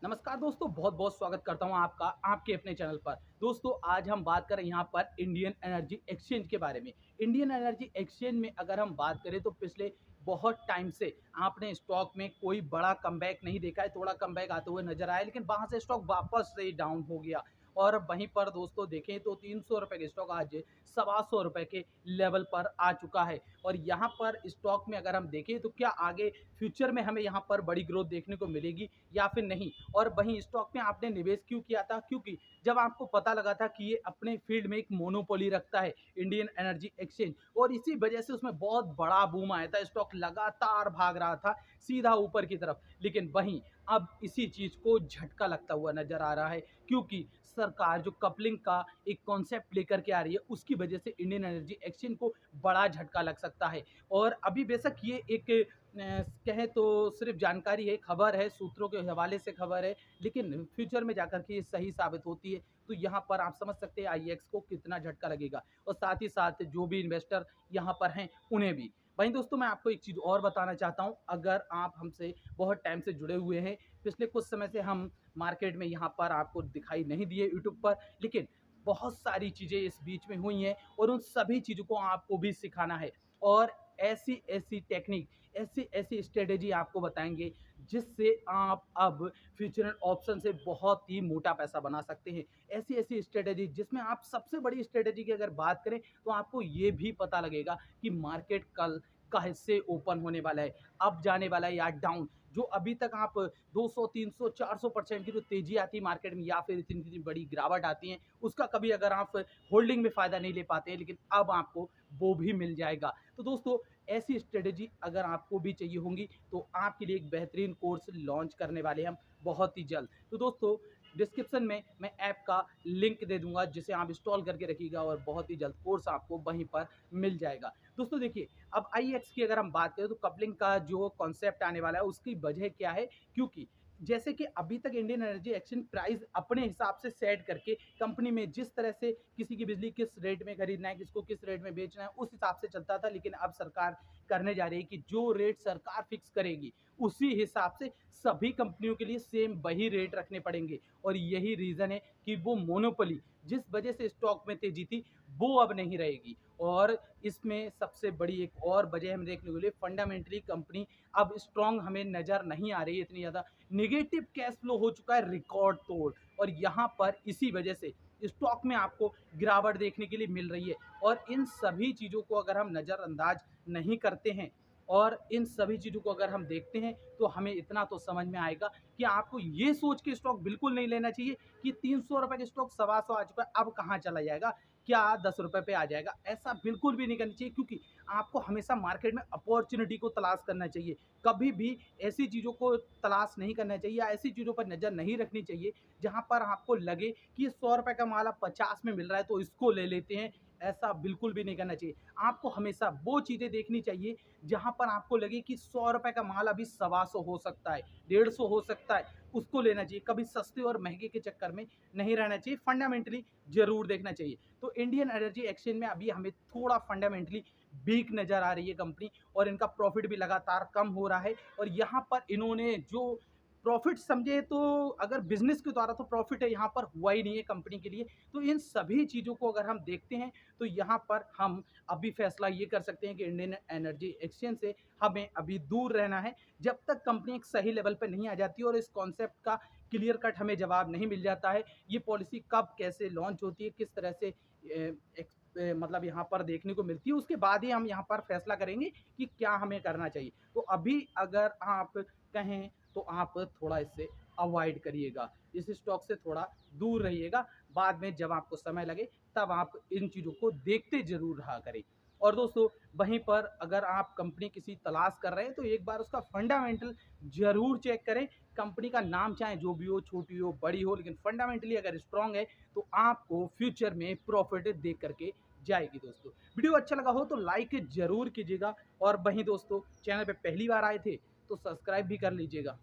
नमस्कार दोस्तों, बहुत बहुत स्वागत करता हूं आपका आपके अपने चैनल पर। दोस्तों, आज हम बात करें यहां पर इंडियन एनर्जी एक्सचेंज के बारे में। इंडियन एनर्जी एक्सचेंज में अगर हम बात करें तो पिछले बहुत टाइम से आपने स्टॉक में कोई बड़ा कमबैक नहीं देखा है। थोड़ा कमबैक आते हुए नजर आया, लेकिन वहां से स्टॉक वापस से डाउन हो गया। और वहीं पर दोस्तों देखें तो 300 रुपए के स्टॉक आज 125 रुपए के लेवल पर आ चुका है। और यहाँ पर स्टॉक में अगर हम देखें तो क्या आगे फ्यूचर में हमें यहाँ पर बड़ी ग्रोथ देखने को मिलेगी या फिर नहीं। और वहीं स्टॉक में आपने निवेश क्यों किया था? क्योंकि जब आपको पता लगा था कि ये अपने फील्ड में एक मोनोपोली रखता है, इंडियन एनर्जी एक्सचेंज, और इसी वजह से उसमें बहुत बड़ा बूम आया था। स्टॉक लगातार भाग रहा था सीधा ऊपर की तरफ। लेकिन वहीं अब इसी चीज को झटका लगता हुआ नजर आ रहा है, क्योंकि सरकार जो कपलिंग का एक कॉन्सेप्ट लेकर के आ रही है, उसकी वजह से इंडियन एनर्जी एक्सचेंज को बड़ा झटका लग सकता है। और अभी बेशक ये एक कहें तो सिर्फ जानकारी है, खबर है, सूत्रों के हवाले से खबर है, लेकिन फ्यूचर में जाकर के ये सही साबित होती है तो यहाँ पर आप समझ सकते हैं आईएक्स को कितना झटका लगेगा, और साथ ही साथ जो भी इन्वेस्टर यहाँ पर हैं उन्हें भी। वहीं दोस्तों, मैं आपको एक चीज़ और बताना चाहता हूँ। अगर आप हमसे बहुत टाइम से जुड़े हुए हैं, पिछले कुछ समय से हम मार्केट में यहाँ पर आपको दिखाई नहीं दिए यूट्यूब पर, लेकिन बहुत सारी चीज़ें इस बीच में हुई हैं और उन सभी चीज़ों को आपको भी सिखाना है। और ऐसी ऐसी टेक्निक, ऐसी ऐसी स्ट्रेटेजी आपको बताएंगे जिससे आप अब फ्यूचर ऑप्शन से बहुत ही मोटा पैसा बना सकते हैं। ऐसी ऐसी स्ट्रेटेजी जिसमें आप सबसे बड़ी स्ट्रेटेजी की अगर बात करें तो आपको ये भी पता लगेगा कि मार्केट कल कैसे ओपन होने वाला है, अप जाने वाला है या डाउन। जो अभी तक आप 200 300 400% की जो तेजी आती है मार्केट में, या फिर इतनी इतनी बड़ी गिरावट आती है, उसका कभी अगर आप होल्डिंग में फ़ायदा नहीं ले पाते हैं, लेकिन अब आपको वो भी मिल जाएगा। तो दोस्तों, ऐसी स्ट्रेटेजी अगर आपको भी चाहिए होंगी तो आपके लिए एक बेहतरीन कोर्स लॉन्च करने वाले हैं हम बहुत ही जल्द। तो दोस्तों, डिस्क्रिप्शन में मैं ऐप का लिंक दे दूंगा जिसे आप इंस्टॉल करके रखिएगा, और बहुत ही जल्द कोर्स आपको वहीं पर मिल जाएगा। दोस्तों देखिए, अब आईएक्स की अगर हम बात करें तो कपलिंग का जो कॉन्सेप्ट आने वाला है उसकी वजह क्या है? क्योंकि जैसे कि अभी तक इंडियन एनर्जी एक्सचेंज प्राइस अपने हिसाब से सेट करके कंपनी में जिस तरह से किसी की बिजली किस रेट में खरीदना है, किसको किस रेट में बेचना है, उस हिसाब से चलता था। लेकिन अब सरकार करने जा रही है कि जो रेट सरकार फिक्स करेगी उसी हिसाब से सभी कंपनियों के लिए सेम वही रेट रखने पड़ेंगे। और यही रीज़न है कि वो मोनोपोली जिस वजह से स्टॉक में तेजी थी वो अब नहीं रहेगी। और इसमें सबसे बड़ी एक और वजह हम देखने को लिए, फंडामेंटली कंपनी अब स्ट्रॉन्ग हमें नज़र नहीं आ रही है इतनी ज़्यादा। नेगेटिव कैश फ्लो हो चुका है रिकॉर्ड तोड़, और यहाँ पर इसी वजह से स्टॉक में आपको गिरावट देखने के लिए मिल रही है। और इन सभी चीज़ों को अगर हम नज़रअंदाज नहीं करते हैं और इन सभी चीज़ों को अगर हम देखते हैं तो हमें इतना तो समझ में आएगा कि आपको ये सोच के स्टॉक बिल्कुल नहीं लेना चाहिए कि 300 रुपए के स्टॉक 125 आ चुका है, अब कहाँ चला जाएगा, क्या 10 रुपए पे आ जाएगा। ऐसा बिल्कुल भी नहीं करना चाहिए, क्योंकि आपको हमेशा मार्केट में अपॉर्चुनिटी को तलाश करना चाहिए। कभी भी ऐसी चीज़ों को तलाश नहीं करना चाहिए या ऐसी चीज़ों पर नज़र नहीं रखनी चाहिए जहाँ पर आपको लगे कि 100 रुपए का माल अब 50 में मिल रहा है तो इसको ले लेते हैं। ऐसा बिल्कुल भी नहीं करना चाहिए। आपको हमेशा वो चीज़ें देखनी चाहिए जहाँ पर आपको लगे कि 100 रुपए का माल अभी 125 हो सकता है, 150 हो सकता है, उसको लेना चाहिए। कभी सस्ते और महंगे के चक्कर में नहीं रहना चाहिए, फंडामेंटली ज़रूर देखना चाहिए। तो इंडियन एनर्जी एक्सचेंज में अभी हमें थोड़ा फंडामेंटली वीक नज़र आ रही है कंपनी, और इनका प्रॉफिट भी लगातार कम हो रहा है। और यहाँ पर इन्होंने जो प्रॉफिट समझे, तो अगर बिजनेस के द्वारा तो प्रॉफिट है, यहाँ पर हुआ ही नहीं है कंपनी के लिए। तो इन सभी चीज़ों को अगर हम देखते हैं तो यहाँ पर हम अभी फैसला ये कर सकते हैं कि इंडियन एनर्जी एक्सचेंज से हमें अभी दूर रहना है, जब तक कंपनी एक सही लेवल पर नहीं आ जाती और इस कॉन्सेप्ट का क्लियर कट हमें जवाब नहीं मिल जाता है। ये पॉलिसी कब कैसे लॉन्च होती है, किस तरह से मतलब यहाँ पर देखने को मिलती है, उसके बाद ही हम यहाँ पर फैसला करेंगे कि क्या हमें करना चाहिए। तो अभी अगर आप कहें तो आप थोड़ा इससे अवॉइड करिएगा, इस स्टॉक से थोड़ा दूर रहिएगा। बाद में जब आपको समय लगे तब आप इन चीज़ों को देखते ज़रूर रहा करें। और दोस्तों, वहीं पर अगर आप कंपनी किसी तलाश कर रहे हैं तो एक बार उसका फंडामेंटल ज़रूर चेक करें। कंपनी का नाम चाहे जो भी हो, छोटी हो बड़ी हो, लेकिन फंडामेंटली अगर स्ट्रांग है तो आपको फ्यूचर में प्रॉफिट देख करके जाएगी। दोस्तों, वीडियो अच्छा लगा हो तो लाइक ज़रूर कीजिएगा, और वहीं दोस्तों, चैनल पे पहली बार आए थे तो सब्सक्राइब भी कर लीजिएगा।